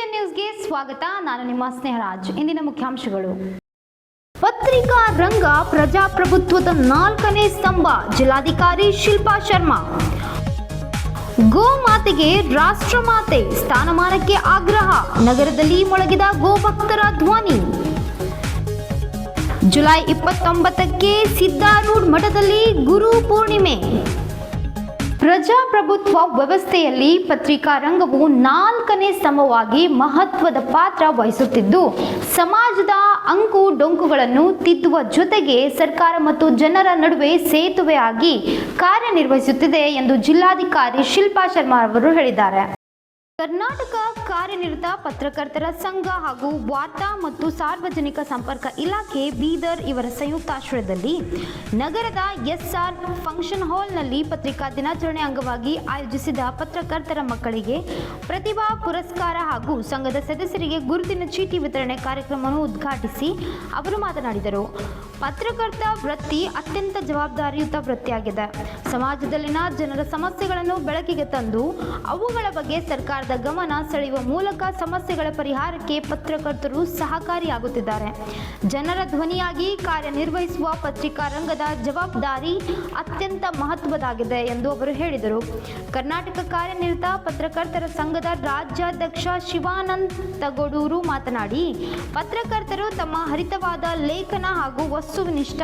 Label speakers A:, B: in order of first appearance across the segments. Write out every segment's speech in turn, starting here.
A: KCN ನ್ಯೂಸ್ಗೆ ಸ್ವಾಗತ. ನಾನು ನಿಮ್ಮ ಸ್ನೇಹರಾಜ್. ಇಂದಿನ ಮುಖ್ಯಾಂಶಗಳು. ಪತ್ರಿಕಾ ರಂಗ ಪ್ರಜಾಪ್ರಭುತ್ವದ 4ನೇ ಸ್ತಂಭ. ಜಿಲ್ಲಾಧಿಕಾರಿ ಶಿಲ್ಪಾ ಶರ್ಮಾ. ಗೋಮಾತೆಗೆ ರಾಷ್ಟ್ರಮಾತೆ ಸ್ಥಾನಮಾನಕ್ಕೆ ಆಗ್ರಹ. ನಗರದಲ್ಲಿ ಮೊಳಗಿದ ಗೋಭಕ್ತರ ಧ್ವನಿ. ಜುಲೈ 29ಕ್ಕೆ ಸಿದ್ದಾರೂಢ ಮಠದಲ್ಲಿ ಗುರು ಪೂರ್ಣಿಮೆ. ಪ್ರಜಾಪ್ರಭುತ್ವ ವ್ಯವಸ್ಥೆಯಲ್ಲಿ ಪತ್ರಿಕಾ ರಂಗವು 4ನೇ ಸ್ತಂಭವಾಗಿ ಮಹತ್ವದ ಪಾತ್ರ ವಹಿಸುತ್ತಿದ್ದು, ಸಮಾಜದ ಅಂಕು ಡೊಂಕುಗಳನ್ನು ತಿದ್ದುವ ಜೊತೆಗೆ ಸರ್ಕಾರ ಮತ್ತು ಜನರ ನಡುವೆ ಸೇತುವೆಯಾಗಿ ಕಾರ್ಯನಿರ್ವಹಿಸುತ್ತಿದೆ ಎಂದು ಜಿಲ್ಲಾಧಿಕಾರಿ ಶಿಲ್ಪಾ ಶರ್ಮಾ ಅವರು ಹೇಳಿದ್ದಾರೆ. ಕರ್ನಾಟಕ ಕಾರ್ಯನಿರತ ಪತ್ರಕರ್ತರ ಸಂಘ ಹಾಗೂ ವಾರ್ತಾ ಮತ್ತು ಸಾರ್ವಜನಿಕ ಸಂಪರ್ಕ ಇಲಾಖೆ ಬೀದರ್ ಇವರ ಸಂಯುಕ್ತಾಶ್ರಯದಲ್ಲಿ ನಗರದ SR ಫಂಕ್ಷನ್ ಹಾಲ್ನಲ್ಲಿ ಪತ್ರಿಕಾ ದಿನಾಚರಣೆ ಅಂಗವಾಗಿ ಆಯೋಜಿಸಿದ ಪತ್ರಕರ್ತರ ಮಕ್ಕಳಿಗೆ ಪ್ರತಿಭಾ ಪುರಸ್ಕಾರ ಹಾಗೂ ಸಂಘದ ಸದಸ್ಯರಿಗೆ ಗುರುತಿನ ಚೀಟಿ ವಿತರಣೆ ಕಾರ್ಯಕ್ರಮವನ್ನು ಉದ್ಘಾಟಿಸಿ ಅವರು ಮಾತನಾಡಿದರು. ಪತ್ರಕರ್ತ ವೃತ್ತಿ ಅತ್ಯಂತ ಜವಾಬ್ದಾರಿಯುತ ವೃತ್ತಿಯಾಗಿದೆ. ಸಮಾಜದಲ್ಲಿನ ಜನರ ಸಮಸ್ಯೆಗಳನ್ನು ಬೆಳಕಿಗೆ ತಂದು ಅವುಗಳ ಬಗ್ಗೆ ಸರ್ಕಾರದ ಗಮನ ಸೆಳೆಯುವ ಮೂಲಕ ಸಮಸ್ಯೆಗಳ ಪರಿಹಾರಕ್ಕೆ ಪತ್ರಕರ್ತರು ಸಹಕಾರಿಯಾಗುತ್ತಿದ್ದಾರೆ. ಜನರ ಧ್ವನಿಯಾಗಿ ಕಾರ್ಯನಿರ್ವಹಿಸುವ ಪತ್ರಿಕಾ ರಂಗದ ಜವಾಬ್ದಾರಿ ಅತ್ಯಂತ ಮಹತ್ವದಾಗಿದೆ ಎಂದು ಅವರು ಹೇಳಿದರು. ಕರ್ನಾಟಕ ಕಾರ್ಯನಿರತ ಪತ್ರಕರ್ತರ ಸಂಘದ ರಾಜ್ಯಾಧ್ಯಕ್ಷ ಶಿವಾನಂದ ತಗೋಡೂರು ಮಾತನಾಡಿ, ಪತ್ರಕರ್ತರು ತಮ್ಮ ಹರಿತವಾದ ಲೇಖನ ಹಾಗೂ ವಸ್ತುನಿಷ್ಠ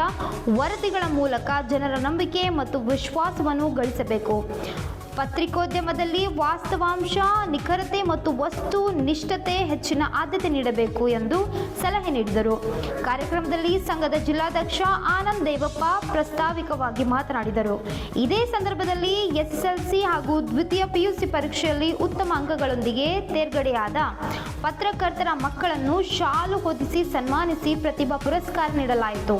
A: ವರದಿಗಳ ಮೂಲಕ ಜನರ ನಂಬಿಕೆ ಮತ್ತು ವಿಶ್ವಾಸವನ್ನು ಗಳಿಸಬೇಕು. ಪತ್ರಿಕೋದ್ಯಮದಲ್ಲಿ ವಾಸ್ತವಾಂಶ, ನಿಖರತೆ ಮತ್ತು ವಸ್ತು ನಿಷ್ಠತೆ ಹೆಚ್ಚಿನ ಆದ್ಯತೆ ನೀಡಬೇಕು ಎಂದು ಸಲಹೆ ನೀಡಿದರು. ಕಾರ್ಯಕ್ರಮದಲ್ಲಿ ಸಂಘದ ಜಿಲ್ಲಾಧ್ಯಕ್ಷ ಆನಂದ್ ದೇವಪ್ಪ ಪ್ರಾಸ್ತಾವಿಕವಾಗಿ ಮಾತನಾಡಿದರು. ಇದೇ ಸಂದರ್ಭದಲ್ಲಿ SSLC ಹಾಗೂ ದ್ವಿತೀಯ PUC ಪರೀಕ್ಷೆಯಲ್ಲಿ ಉತ್ತಮ ಅಂಕಗಳೊಂದಿಗೆ ತೇರ್ಗಡೆಯಾದ ಪತ್ರಕರ್ತರ ಮಕ್ಕಳನ್ನು ಶಾಲು ಹೊದಿಸಿ ಸನ್ಮಾನಿಸಿ ಪ್ರತಿಭಾ ಪುರಸ್ಕಾರ ನೀಡಲಾಯಿತು.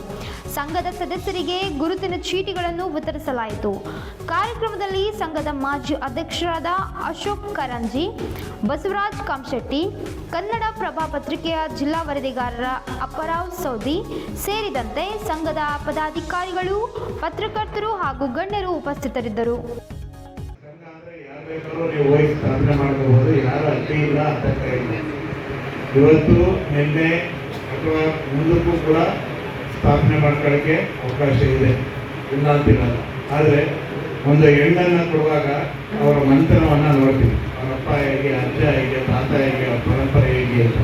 A: ಸಂಘದ ಸದಸ್ಯರಿಗೆ ಗುರುತಿನ ಚೀಟಿಗಳನ್ನು ವಿತರಿಸಲಾಯಿತು. ಕಾರ್ಯಕ್ರಮದಲ್ಲಿ ಸಂಘದ ಮಾಜಿ ಅಧ್ಯಕ್ಷರಾದ ಅಶೋಕ್ ಕರಂಜಿ, ಬಸವರಾಜ್ ಕಾಮಶೆಟ್ಟಿ, ಕನ್ನಡ ಪ್ರಭಾ ಪತ್ರಿಕೆಯ ಜಿಲ್ಲಾ ವರದಿಗಾರರ ಅಪ್ಪರಾವ್ ಸೌದಿ ಸೇರಿದಂತೆ ಸಂಘದ ಪದಾಧಿಕಾರಿಗಳು, ಪತ್ರಕರ್ತರು ಹಾಗೂ ಗಣ್ಯರು ಉಪಸ್ಥಿತರಿದ್ದರು.
B: ಇವತ್ತು ನಿನ್ನೆ ಅಥವಾ ಮುಂದಕ್ಕೂ ಕೂಡ ಸ್ಥಾಪನೆ ಮಾಡ್ಕೊಳ್ಳೋಕ್ಕೆ ಅವಕಾಶ ಇದೆ, ಇಲ್ಲ ಅಂತಿರಲ್ಲ. ಆದರೆ ಒಂದು ಹೆಣ್ಣನ್ನು ಕೊಡುವಾಗ ಅವರ ಮಂಥನವನ್ನು ನೋಡ್ತೀವಿ. ಅವರಪ್ಪ ಹೇಗೆ, ಅಜ್ಜ ಹೇಗೆ, ತಾತ ಹೇಗೆ, ಅವ್ರ ಪರಂಪರೆ ಹೇಗೆ ಅಂತ.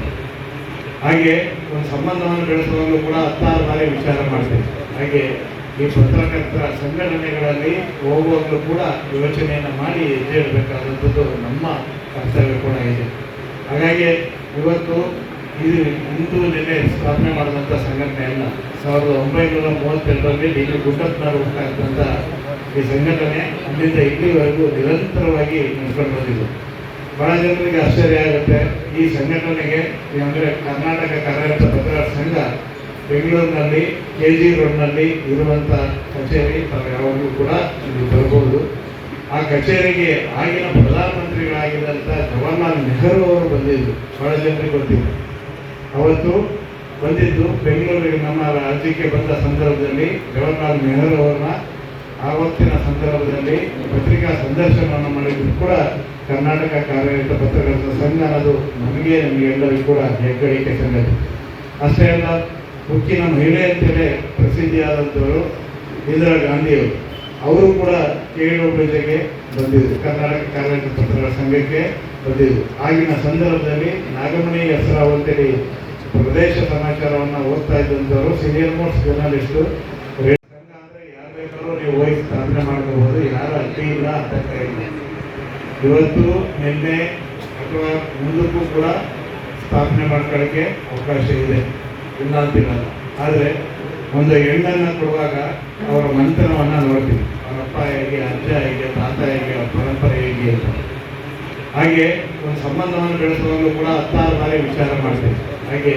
B: ಹಾಗೆ ಒಂದು ಸಂಬಂಧವನ್ನು ಬೆಳೆಸುವಾಗಲೂ ಕೂಡ 16 ಬಾರಿ ವಿಚಾರ ಮಾಡ್ತೀವಿ. ಹಾಗೆ ಈ ಪತ್ರಕರ್ತರ ಸಂಘಟನೆಗಳಲ್ಲಿ ಹೋಗುವಾಗಲೂ ಕೂಡ ಯೋಚನೆಯನ್ನು ಮಾಡಿ ಹೆಜ್ಜೆ ಇಡಬೇಕಾದಂಥದ್ದು ನಮ್ಮ ಕರ್ತವ್ಯ ಕೂಡ ಇದೆ. ಹಾಗಾಗಿ ಇವತ್ತು ಇದು ಇಂದು ನಿನ್ನೆ ಸ್ಥಾಪನೆ ಮಾಡಿದಂಥ ಸಂಘಟನೆ ಅಲ್ಲ. 1932ರಲ್ಲಿ ಇಲ್ಲಿ ಗುಡ್ಡಪ್ಪನವರು ಹುಟ್ಟಾಗ್ತಂಥ ಈ ಸಂಘಟನೆ ಅಲ್ಲಿಂದ ಇಲ್ಲಿವರೆಗೂ ನಿರಂತರವಾಗಿ ನಡೆಸ್ಕೊಂಡು ಬಂದಿದ್ದು. ಭಾಳ ಜನರಿಗೆ ಆಶ್ಚರ್ಯ ಆಗುತ್ತೆ. ಈ ಸಂಘಟನೆಗೆ ಅಂದರೆ ಕರ್ನಾಟಕ ಕಾರ್ಯನಿರತ ಪತ್ರಕರ್ತರ ಸಂಘ ಬೆಂಗಳೂರಿನಲ್ಲಿ KG ರೋಡ್ನಲ್ಲಿ ಇರುವಂಥ ಕಚೇರಿ ತಾವು ಯಾವಾಗಲೂ ಕೂಡ ಇಲ್ಲಿ ಬರ್ಬೋದು. ಆ ಕಚೇರಿಗೆ ಆಗಿನ ಪ್ರಧಾನಮಂತ್ರಿಗಳಾಗಿದ್ದಂಥ ಜವಾಹರ್ಲಾಲ್ ನೆಹರು ಅವರು ಬಂದಿದ್ದು ಭಾಳ ಜನರಿಗೆ ಗೊತ್ತಿದೆ. ಅವತ್ತು ಬಂದಿದ್ದು ಬೆಂಗಳೂರಿಗೆ ನಮ್ಮ ರಾಜ್ಯಕ್ಕೆ ಬಂದ ಸಂದರ್ಭದಲ್ಲಿ ಜವಾಹರ್ಲಾಲ್ ನೆಹರು ಅವರನ್ನ ಆವತ್ತಿನ ಸಂದರ್ಭದಲ್ಲಿ ಪತ್ರಿಕಾ ಸಂದರ್ಶನವನ್ನು ಮಾಡಿದ್ರು ಕೂಡ ಕರ್ನಾಟಕ ಕಾರ್ಯನಿರತ ಪತ್ರಕರ್ತರ ಸಂಘ ಅನ್ನೋದು ನಮಗೆಲ್ಲರಿಗೂ ಕೂಡ ಹೆಗ್ಗಳಿಕೆ ಸಂಗತಿ. ಅಷ್ಟೇ ಅಲ್ಲ, ಉಕ್ಕಿನ ಮಹಿಳೆ ಅಂತಲೇ ಪ್ರಸಿದ್ಧಿಯಾದಂಥವರು ಇಂದಿರಾ ಗಾಂಧಿಯವರು, ಅವರು ಕೂಡ KU ಬ್ರಿಡ್ಜ್ಗೆ ಬಂದಿದ್ರು, ಕರ್ನಾಟಕ ಕಾರ್ಯನಿರತ ಪತ್ರಕರ್ತರ ಸಂಘಕ್ಕೆ ಬಂದಿದ್ರು. ಆಗಿನ ಸಂದರ್ಭದಲ್ಲಿ ನಾಗಮಣಿ ಹೆಸರಾವ್ ಅಂತೇಳಿ ಪ್ರದೇಶ ಸಮಾಚಾರವನ್ನು ಓದ್ತಾ ಇದ್ದಂಥವರು, ಸೀನಿಯರ್ ಮೋಸ್ಟ್ ಜರ್ನಲಿಸ್ಟು. ಸಂಘ ಅಂದರೆ ಯಾರು ಬೇಕಾದ್ರೂ ನೀವು ಹೋಗಿ ಸ್ಥಾಪನೆ ಮಾಡ್ಕೋಬಹುದು, ಯಾರು ಅಡ್ಡಿ ಇಲ್ಲ ಅಂತ ಇಲ್ಲ. ಇವತ್ತು ನಿನ್ನೆ ಅಥವಾ ಮುಂದಕ್ಕೂ ಕೂಡ ಸ್ಥಾಪನೆ ಮಾಡ್ಕೊಳ್ಳೋಕ್ಕೆ ಅವಕಾಶ ಇದೆ, ಇಲ್ಲ ಅಂತಿರಲ್ಲ. ಆದರೆ ಒಂದು ಹೆಣ್ಣನ್ನು ಕೊಡುವಾಗ ಅವರ ಮಂಥನವನ್ನು ನೋಡ್ತೀವಿ. ಅವರಪ್ಪ ಹೇಗೆ, ಅಜ್ಜ ಹೇಗೆ, ತಾತ ಹೇಗೆ, ಅವ್ರ ಪರಂಪರೆ ಹೇಗೆ ಅಂತ. ಹಾಗೆ ಒಂದು ಸಂಬಂಧವನ್ನು ಬೆಳೆಸುವಾಗಲೂ ಕೂಡ 16 ಬಾರಿ ವಿಚಾರ ಮಾಡ್ತೀವಿ. ಹಾಗೆ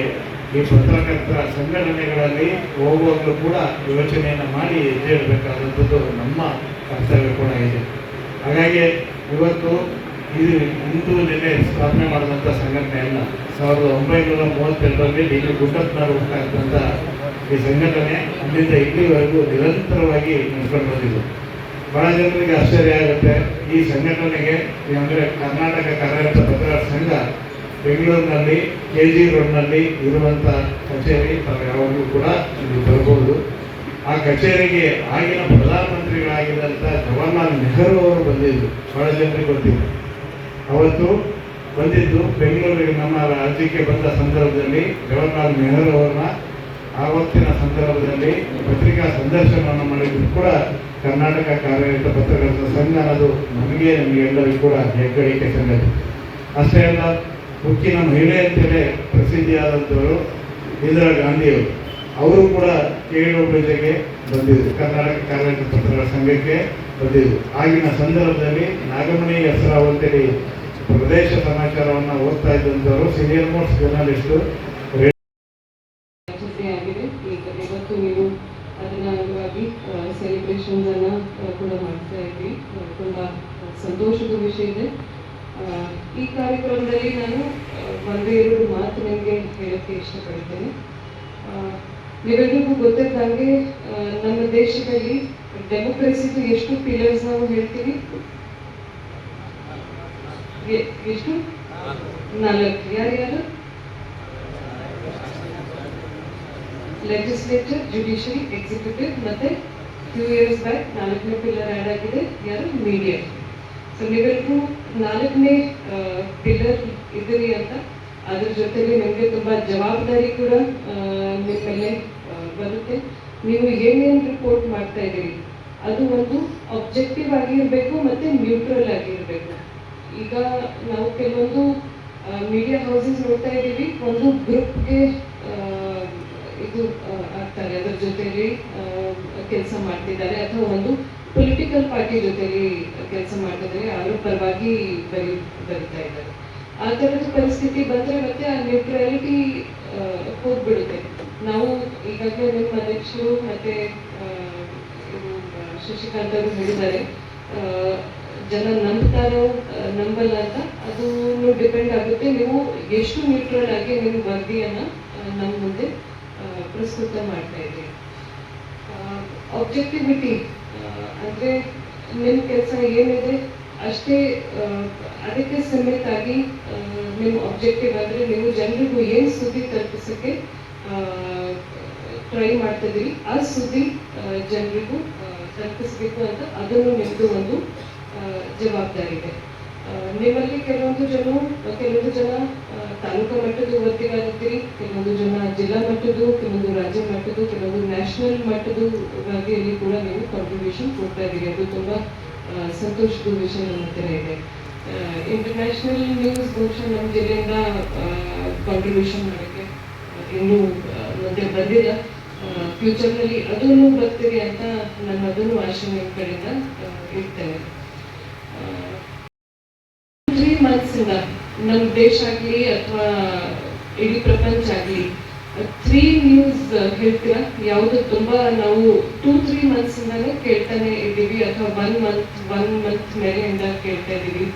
B: ಈ ಪತ್ರಕರ್ತರ ಸಂಘಟನೆಗಳಲ್ಲಿ ಹೋಗುವಾಗಲೂ ಕೂಡ ಯೋಚನೆಯನ್ನು ಮಾಡಿ ಹೆಜ್ಜೆ ಇಡಬೇಕಾದಂಥದ್ದು ನಮ್ಮ ಕರ್ತವ್ಯ ಕೂಡ ಇದೆ. ಹಾಗಾಗಿ ಇವತ್ತು ಇದು ಇಂದು ನಿನ್ನೆ ಸ್ಥಾಪನೆ ಮಾಡಿದಂಥ ಸಂಘಟನೆ ಅಲ್ಲ. 1932ರಲ್ಲಿ ಇಲ್ಲಿ ಗುಡ್ಡಪ್ಪನವರು ಹುಟ್ಟಾಗ್ತಂಥ ಈ ಸಂಘಟನೆ ಅಲ್ಲಿಂದ ಇಲ್ಲಿವರೆಗೂ ನಿರಂತರವಾಗಿ ನಡೆಸ್ಕೊಂಡು ಬಂದಿದ್ದು. ಭಾಳ ಜನರಿಗೆ ಆಶ್ಚರ್ಯ ಆಗುತ್ತೆ. ಈ ಸಂಘಟನೆಗೆ ಅಂದರೆ ಕರ್ನಾಟಕ ಕಾರ್ಯನಿರತ ಪತ್ರಕರ್ತರ ಸಂಘ ಬೆಂಗಳೂರಿನಲ್ಲಿ KG ರೋಡ್ನಲ್ಲಿ ಇರುವಂಥ ಕಚೇರಿ ತಾವು ಯಾವಾಗಲೂ ಕೂಡ ಇಲ್ಲಿ ಬರ್ಬೋದು. ಆ ಕಚೇರಿಗೆ ಆಗಿನ ಪ್ರಧಾನಮಂತ್ರಿಗಳಾಗಿದ್ದಂಥ ಜವಾಹರ್ಲಾಲ್ ನೆಹರು ಅವರು ಬಂದಿದ್ದರು. ಬಹಳ ಜನರಿಗೆ ಗೊತ್ತಿದೆ. ಅವತ್ತು ಬಂದಿದ್ದು ಬೆಂಗಳೂರಿಗೆ ನಮ್ಮ ರಾಜ್ಯಕ್ಕೆ ಬಂದ ಸಂದರ್ಭದಲ್ಲಿ ಜವಾಹರ್ಲಾಲ್ ನೆಹರು ಅವರನ್ನ ಆವತ್ತಿನ ಸಂದರ್ಭದಲ್ಲಿ ಪತ್ರಿಕಾ ಸಂದರ್ಶನವನ್ನು ಮಾಡಿದ್ರು ಕೂಡ ಕರ್ನಾಟಕ ಕಾರ್ಯನಿರತ ಪತ್ರಕರ್ತರ ಸಂಘ ಅನ್ನೋದು ನಮಗೆಲ್ಲರಿಗೂ ಕೂಡ ಹೆಗ್ಗಳಿಕೆ ಸಂಗತಿ. ಅಷ್ಟೇ ಅಲ್ಲ, ಉಕ್ಕಿನ ಮಹಿಳೆ ಅಂತಲೇ ಪ್ರಸಿದ್ಧಿಯಾದಂಥವರು ಇಂದಿರಾ ಗಾಂಧಿಯವರು. ಅವರು ಕೂಡ KG ಬ್ರಿಡ್ಜ್ಗೆ ಬಂದಿದ್ದರು, ಕರ್ನಾಟಕ ಕಾರ್ಯನಿರತ ಪತ್ರಕರ್ತರ ಸಂಘಕ್ಕೆ ಬಂದಿದ್ದರು. ಆಗಿನ ಸಂದರ್ಭದಲ್ಲಿ ನಾಗಮಣಿ ಹೆಸರಾವ್ ಅಂತೇಳಿ ಪ್ರದೇಶ ಸಮಾಚಾರವನ್ನು ಓದ್ತಾ ಇದ್ದಂಥವರು ಸೀನಿಯರ್ ಮೋಸ್ಟ್ ಜರ್ನಲಿಸ್ಟು.
C: ಇವತ್ತು ನೀವು ಅದನ್ನ ಅಂಗವಾಗಿ ಸೆಲೆಬ್ರೇಷನ್ಸ್ ಅನ್ನ ಕೂಡ ಮಾಡ್ತಾ ಇದ್ವಿ. ತುಂಬಾ ಸಂತೋಷದ ವಿಷಯ ಇದೆ. ಈ ಕಾರ್ಯಕ್ರಮದಲ್ಲಿ ನಾನು ಒಂದೇ ಎರಡು ಮಾತು ನಿಮಗೆ ಹೇಳಕ್ಕೆ ಇಷ್ಟಪಡ್ತೇನೆ. ನೀವೆಲ್ಲರಿಗೂ ಗೊತ್ತಿದ್ದಂಗೆ ನಮ್ಮ ದೇಶದಲ್ಲಿ ಡೆಮೋಕ್ರಸಿದು ಎಷ್ಟು ಪಿಲ್ಲರ್ಸ್ ನಾವು ಹೇಳ್ತೀವಿ? ಎಷ್ಟು? 4. ಯಾರ್ಯಾರು? ಲೆಜಿಸ್ಲೇಚರ್, ಜುಡಿಷರಿ, ಎಕ್ಸಿಕ್ಯೂಟಿವ್, ಮತ್ತೆ ಫ್ಯೂ ಇಯರ್ಸ್ ಬ್ಯಾಕ್ 4ನೇ ಪಿಲ್ಲರ್ ಆ್ಯಡ್ ಆಗಿದೆ. ಯಾರು? ಮೀಡಿಯಾ. ಸೊ ನೀವೆಲ್ಲರೂ 4ನೇ ಪಿಲ್ಲರ್ ಇದ್ದೀರಿ ಅಂತ. ಅದ್ರ ಜೊತೆಗೆ ನಿಮಗೆ ತುಂಬಾ ಜವಾಬ್ದಾರಿ ಕೂಡ ನಿಮ್ಮ ಮೇಲೆ ಬರುತ್ತೆ. ನೀವು ಏನೇನು ರಿಪೋರ್ಟ್ ಮಾಡ್ತಾ ಇದ್ದೀರಿ ಅದು ಒಂದು ಆಬ್ಜೆಕ್ಟಿವ್ ಆಗಿರಬೇಕು ಮತ್ತೆ ನ್ಯೂಟ್ರಲ್ ಆಗಿರಬೇಕು. ಈಗ ನಾವು ಕೆಲವೊಂದು ಮೀಡಿಯಾ ಹೌಸಸ್ ನೋಡ್ತಾ ಇದ್ದೀವಿ, ಒಂದು ಗ್ರೂಪ್ಗೆ ಇದು ಆಗ್ತಾರೆ, ಅದರ ಜೊತೆಲಿ ಕೆಲಸ ಮಾಡ್ತಿದ್ದಾರೆ, ಅಥವಾ ಒಂದು ಪೊಲಿಟಿಕಲ್ ಪಾರ್ಟಿ ಜೊತೆಲಿ ಕೆಲಸ ಮಾಡ್ತಿದ್ದಾರೆ, ಅವರ ಪರವಾಗಿ ಬರೀತಾ ಇದ್ದಾರೆ. ಆ ಥರದ ಪರಿಸ್ಥಿತಿ ಬಂದರೆ ಮತ್ತೆ ಆ ನ್ಯೂಟ್ರಾಲಿಟಿ ಹೋಗ್ಬಿಡುತ್ತೆ. ನಾವು ಈಗಾಗಲೇ ನಿಮ್ಮ ಅಧ್ಯಕ್ಷರು ಮತ್ತೆ ಶಶಿಕಾಂತ್ ಅವರು ಹೇಳಿದ್ದಾರೆ, ಜನ ನಂಬ್ತಾರೋ ನಂಬಲ್ಲ ಅಂತ. ಅದು ಡಿಪೆಂಡ್ ಆಗುತ್ತೆ. ನೀವು ಎಷ್ಟು ನ್ಯೂಟ್ರಲ್ ಆಗಿ ನಿಮ್ಮ ವರದಿಯನ್ನು ನಮ್ಮ ಮುಂದೆ ಪ್ರಸ್ತುತ ಮಾಡ್ತಾ ಇದ್ದೀವಿ. ಆಬ್ಜೆಕ್ಟಿವಿಟಿ ಅಂದರೆ ನಿಮ್ಮ ಕೆಲಸ ಏನಿದೆ ಅಷ್ಟೇ, ಅದಕ್ಕೆ ಸಮೇತಾಗಿ ನಿಮ್ಮ ಆಬ್ಜೆಕ್ಟಿವ್ ಅಂದರೆ ನೀವು ಜನರಿಗೂ ಏನು ಸುದ್ದಿ ತಲುಪಿಸೋಕ್ಕೆ ಟ್ರೈ ಮಾಡ್ತಿದ್ದೀರಿ ಆ ಸುದ್ದಿ ಜನರಿಗೂ ತಲುಪಿಸಬೇಕು ಅಂತ ಅದನ್ನು ನಿಮ್ಮದು ಒಂದು ಜವಾಬ್ದಾರಿ ಇದೆ. ನಿಮ್ಮಲ್ಲಿ ಕೆಲವೊಂದು ಜನ ತಾಲೂಕು ಮಟ್ಟದ ವರದಿಗಾಗಿರ್ತೀರಿ, ಕೆಲವೊಂದು ಜನ ಜಿಲ್ಲಾ ಮಟ್ಟದ್ದು, ಕೆಲವೊಂದು ರಾಜ್ಯ ಮಟ್ಟದ್ದು, ಕೆಲವೊಂದು ನ್ಯಾಷನಲ್ ಮಟ್ಟದ್ದು ವರದಿಯಲ್ಲಿ ಕೂಡ ನೀವು ಕಾಂಟ್ರಿಬ್ಯೂಷನ್ ಕೊಡ್ತಾ ಇದ್ದೀರಿ. ಅದು ತುಂಬ ಸಂತೋಷದ ವಿಷಯ ನಮ್ಮ ಹತ್ರ ಇದೆ. ಇಂಟರ್ನ್ಯಾಷನಲ್ ನ್ಯೂಸ್ ಬಹುಶಃ ನಮ್ಮ ಜಿಲ್ಲೆಯಿಂದ ಕಾಂಟ್ರಿಬ್ಯೂಷನ್ ಮಾಡೋಕ್ಕೆ ಇನ್ನೂ ಮುಂದೆ ಬಂದಿಲ್ಲ. ಫ್ಯೂಚರ್ನಲ್ಲಿ ಅದನ್ನು ಬರ್ತೀರಿ ಅಂತ ನಾನು ಅದನ್ನು ಆಶೆ ನಿಮ್ಮ ಕಡೆಯಿಂದ ಇಡ್ತೇನೆ. 3 months ಇಂದ ನಮ್ಮ ದೇಶ ಆಗಲಿ ಅಥವಾ ಇಡೀ ಪ್ರಪಂಚ ಆಗಲಿ 3 ನ್ಯೂಸ್ ಹೇಳ್ತೀರಾ? ಯಾವುದು ತುಂಬ ನಾವು 2-3 months ಇಂದಾನೆ ಕೇಳ್ತಾನೆ ಇದ್ದೀವಿ ಅಥವಾ 1 month ಮೇಲೆಯಿಂದ ಕೇಳ್ತಾ ಇದ್ದೀವಿ?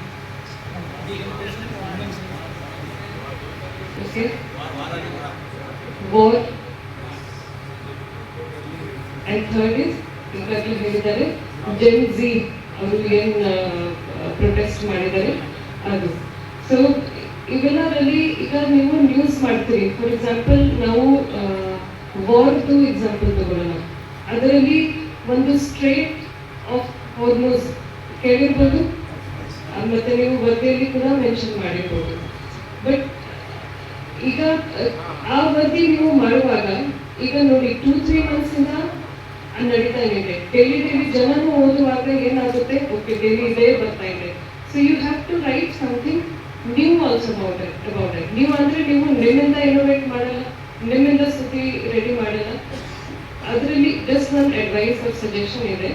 C: Okay, war and third is ಈಗಾಗಲೇ ಹೇಳಿದ್ದಾರೆ ಜೆನ್ ಝಿ ಅವರು ಏನು ಪ್ರೊಟೆಸ್ಟ್ ಮಾಡಿದ್ದಾರೆ ಅದು. ಸೊ ಇವೆಲ್ಲರಲ್ಲಿ ಈಗ ನೀವು ನ್ಯೂಸ್ ಮಾಡ್ತೀರಿ. ಫಾರ್ ಎಕ್ಸಾಂಪಲ್ ನಾವು ವಾರ್ದು ಎಕ್ಸಾಂಪಲ್ ತಗೊಳ್ಳೋಣ. ಅದರಲ್ಲಿ ಒಂದು ಸ್ಟ್ರೇಟ್ ಆಫ್ ಹಾರ್ಮುಜ್ ಕೇಳಿರ್ಬೋದು, ಮತ್ತೆ ನೀವು ವರದಿಯಲ್ಲಿ ಕೂಡ ಮೆನ್ಷನ್ ಮಾಡಿರ್ಬೋದು. ಬಟ್ ಈಗ ಆ ವರದಿ ನೀವು ಮಾಡುವಾಗ ಈಗ ನೋಡಿ 2-3 months ಇಂದ ನಡೀತಾ ಇದೆ. ಡೈಲಿ ಜನನು ಓದುವಾಗ ಏನಾಗುತ್ತೆ, ಓಕೆ ಡೈಲಿ ಇದೇ ಬರ್ತಾ ಇದೆ. So you have to write something new also about it. ನೀವು ಅಂದರೆ ನೀವು ನಿಮ್ಮಿಂದ ಇನೋವೇಟ್ ಮಾಡಲ್ಲ, ನಿಮ್ಮಿಂದ ಸುದ್ದಿ ರೆಡಿ ಮಾಡಲ್ಲ. ಅದರಲ್ಲಿ ಜಸ್ಟ್ ಒಂದು ಅಡ್ವೈಸ್ ಆರ್ ಸಜೆಷನ್ ಇದೆ.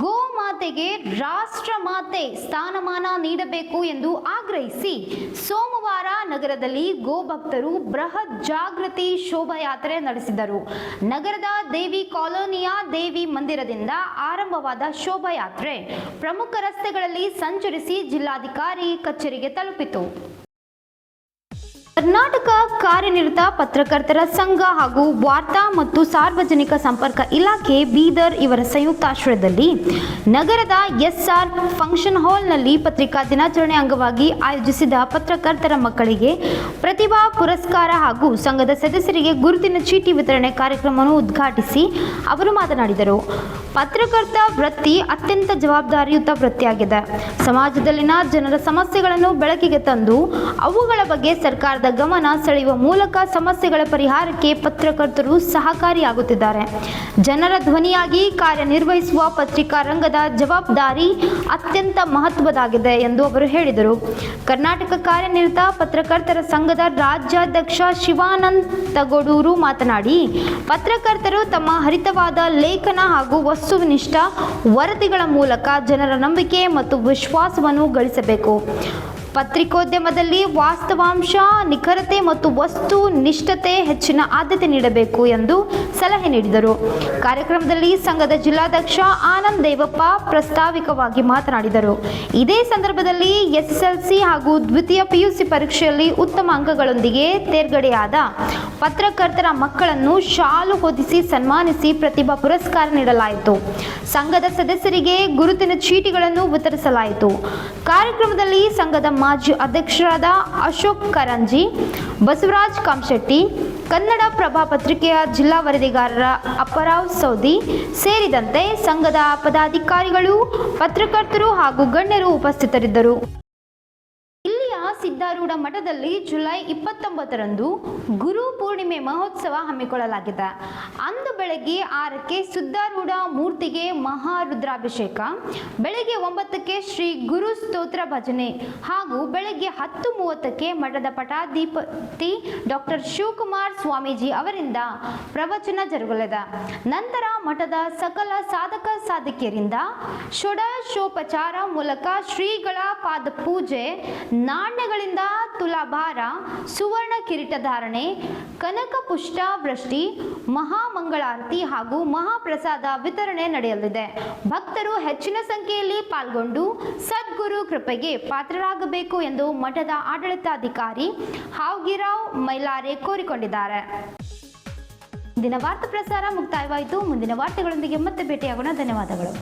A: ಗೋಮಾತೆಗೆ ರಾಷ್ಟ್ರಮಾತೆ ಸ್ಥಾನಮಾನ ನೀಡಬೇಕು ಎಂದು ಆಗ್ರಹಿಸಿ ಸೋಮವಾರ ನಗರದಲ್ಲಿ ಗೋಭಕ್ತರು ಬೃಹತ್ ಜಾಗೃತಿ ಶೋಭಾಯಾತ್ರೆ ನಡೆಸಿದರು. ನಗರದ ದೇವಿ ಕಾಲೋನಿಯ ದೇವಿ ಮಂದಿರದಿಂದ ಆರಂಭವಾದ ಶೋಭಾಯಾತ್ರೆ ಪ್ರಮುಖ ರಸ್ತೆಗಳಲ್ಲಿ ಸಂಚರಿಸಿ ಜಿಲ್ಲಾಧಿಕಾರಿ ಕಚೇರಿಗೆ ತಲುಪಿತು. ಕರ್ನಾಟಕ ಕಾರ್ಯನಿರತ ಪತ್ರಕರ್ತರ ಸಂಘ ಹಾಗೂ ವಾರ್ತಾ ಮತ್ತು ಸಾರ್ವಜನಿಕ ಸಂಪರ್ಕ ಇಲಾಖೆ ಬೀದರ್ ಇವರ ಸಂಯುಕ್ತಾಶ್ರಯದಲ್ಲಿ ನಗರದ SR ಫಂಕ್ಷನ್ ಹಾಲ್ನಲ್ಲಿ ಪತ್ರಿಕಾ ದಿನಾಚರಣೆ ಅಂಗವಾಗಿ ಆಯೋಜಿಸಿದ ಪತ್ರಕರ್ತರ ಮಕ್ಕಳಿಗೆ ಪ್ರತಿಭಾ ಪುರಸ್ಕಾರ ಹಾಗೂ ಸಂಘದ ಸದಸ್ಯರಿಗೆ ಗುರುತಿನ ಚೀಟಿ ವಿತರಣೆ ಕಾರ್ಯಕ್ರಮವನ್ನು ಉದ್ಘಾಟಿಸಿ ಅವರು ಮಾತನಾಡಿದರು. ಪತ್ರಕರ್ತ ವೃತ್ತಿ ಅತ್ಯಂತ ಜವಾಬ್ದಾರಿಯುತ ವೃತ್ತಿಯಾಗಿದೆ. ಸಮಾಜದಲ್ಲಿನ ಜನರ ಸಮಸ್ಯೆಗಳನ್ನು ಬೆಳಕಿಗೆ ತಂದು ಅವುಗಳ ಬಗ್ಗೆ ಸರ್ಕಾರದ ಗಮನ ಸೆಳೆಯುವ ಮೂಲಕ ಸಮಸ್ಯೆಗಳ ಪರಿಹಾರಕ್ಕೆ ಪತ್ರಕರ್ತರು ಸಹಕಾರಿಯಾಗುತ್ತಿದ್ದಾರೆ. ಜನರ ಧ್ವನಿಯಾಗಿ ಕಾರ್ಯನಿರ್ವಹಿಸುವ ಪತ್ರಿಕಾ ರಂಗದ ಜವಾಬ್ದಾರಿ ಅತ್ಯಂತ ಮಹತ್ವದಾಗಿದೆ ಎಂದು ಅವರು ಹೇಳಿದರು. ಕರ್ನಾಟಕ ಕಾರ್ಯನಿರತ ಪತ್ರಕರ್ತರ ಸಂಘದ ರಾಜ್ಯಾಧ್ಯಕ್ಷ ಶಿವಾನಂದ ತಗೋಡೂರು ಮಾತನಾಡಿ, ಪತ್ರಕರ್ತರು ತಮ್ಮ ಹರಿತವಾದ ಲೇಖನ ಹಾಗೂ ವಸ್ತುನಿಷ್ಠ ವರದಿಗಳ ಮೂಲಕ ಜನರ ನಂಬಿಕೆ ಮತ್ತು ವಿಶ್ವಾಸವನ್ನು ಗಳಿಸಬೇಕು. ಪತ್ರಿಕೋದ್ಯಮದಲ್ಲಿ ವಾಸ್ತವಾಂಶ, ನಿಖರತೆ ಮತ್ತು ವಸ್ತು ನಿಷ್ಠತೆ ಹೆಚ್ಚಿನ ಆದ್ಯತೆ ನೀಡಬೇಕು ಎಂದು ಸಲಹೆ ನೀಡಿದರು. ಕಾರ್ಯಕ್ರಮದಲ್ಲಿ ಸಂಘದ ಜಿಲ್ಲಾಧ್ಯಕ್ಷ ಆನಂದ್ ದೇವಪ್ಪ ಪ್ರಾಸ್ತಾವಿಕವಾಗಿ ಮಾತನಾಡಿದರು. ಇದೇ ಸಂದರ್ಭದಲ್ಲಿ SSLC ಹಾಗೂ ದ್ವಿತೀಯ PUC ಪರೀಕ್ಷೆಯಲ್ಲಿ ಉತ್ತಮ ಅಂಕಗಳೊಂದಿಗೆ ತೇರ್ಗಡೆಯಾದ ಪತ್ರಕರ್ತರ ಮಕ್ಕಳನ್ನು ಶಾಲು ಹೊದಿಸಿ ಸನ್ಮಾನಿಸಿ ಪ್ರತಿಭಾ ಪುರಸ್ಕಾರ ನೀಡಲಾಯಿತು. ಸಂಘದ ಸದಸ್ಯರಿಗೆ ಗುರುತಿನ ಚೀಟಿಗಳನ್ನು ವಿತರಿಸಲಾಯಿತು. ಕಾರ್ಯಕ್ರಮದಲ್ಲಿ ಸಂಘದ ಮಾಜಿ ಅಧ್ಯಕ್ಷರಾದ ಅಶೋಕ್ ಕರಂಜಿ, ಬಸವರಾಜ್ ಕಾಮಶೆಟ್ಟಿ, ಕನ್ನಡ ಪ್ರಭಾ ಪತ್ರಿಕೆಯ ಜಿಲ್ಲಾ ವರದಿಗಾರರ ಅಪ್ಪರಾವ್ ಸೌದಿ ಸೇರಿದಂತೆ ಸಂಘದ ಪದಾಧಿಕಾರಿಗಳು, ಪತ್ರಕರ್ತರು ಹಾಗೂ ಗಣ್ಯರು ಉಪಸ್ಥಿತರಿದ್ದರು. ಸಿದ್ಧಾರೂಢ ಮಠದಲ್ಲಿ ಜುಲೈ 29ರಂದು ಗುರು ಪೂರ್ಣಿಮೆ ಮಹೋತ್ಸವ ಹಮ್ಮಿಕೊಳ್ಳಲಾಗಿದೆ. ಅಂದು ಬೆಳಗ್ಗೆ 6ಕ್ಕೆ ಸಿದ್ಧಾರೂಢ ಮೂರ್ತಿಗೆ ಮಹಾರುದ್ರಾಭಿಷೇಕ, ಬೆಳಗ್ಗೆ 9ಕ್ಕೆ ಶ್ರೀ ಗುರು ಸ್ತೋತ್ರ ಭಜನೆ ಹಾಗೂ ಬೆಳಗ್ಗೆ 10:30ಕ್ಕೆ ಮಠದ ಪೀಠಾಧಿಪತಿ ಡಾಕ್ಟರ್ ಶಿವಕುಮಾರ್ ಸ್ವಾಮೀಜಿ ಅವರಿಂದ ಪ್ರವಚನ ಜರುಗಲಿದೆ. ನಂತರ ಮಠದ ಸಕಲ ಸಾಧಕ ಸಾಧಕಿಯರಿಂದ ಷೋಡಶೋಪಚಾರ ಮೂಲಕ ಶ್ರೀಗಳ ಪಾದ ಪೂಜೆ, ನಾಣ್ಯಗಳಿಂದ ತುಲಾಭಾರ, ಸುವರ್ಣ ಕಿರೀಟ ಧಾರಣೆ, ಕನಕ ಪುಷ್ಟ ವೃಷ್ಟಿ, ಮಹಾಮಂಗಳಾರತಿ ಹಾಗೂ ಮಹಾಪ್ರಸಾದ ವಿತರಣೆ ನಡೆಯಲಿದೆ. ಭಕ್ತರು ಹೆಚ್ಚಿನ ಸಂಖ್ಯೆಯಲ್ಲಿ ಪಾಲ್ಗೊಂಡು ಸದ್ಗುರು ಕೃಪೆಗೆ ಪಾತ್ರರಾಗಬೇಕು ಎಂದು ಮಠದ ಆಡಳಿತಾಧಿಕಾರಿ ಹಾವ್ಗಿರಾವ್ ಮೈಲಾರೆ ಕೋರಿಕೊಂಡಿದ್ದಾರೆ. ಇಂದಿನ ವಾರ್ತಾ ಪ್ರಸಾರ ಮುಕ್ತಾಯವಾಯಿತು. ಮುಂದಿನ ವಾರ್ತೆಗಳೊಂದಿಗೆ ಮತ್ತೆ ಭೇಟಿಯಾಗೋಣ. ಧನ್ಯವಾದಗಳು.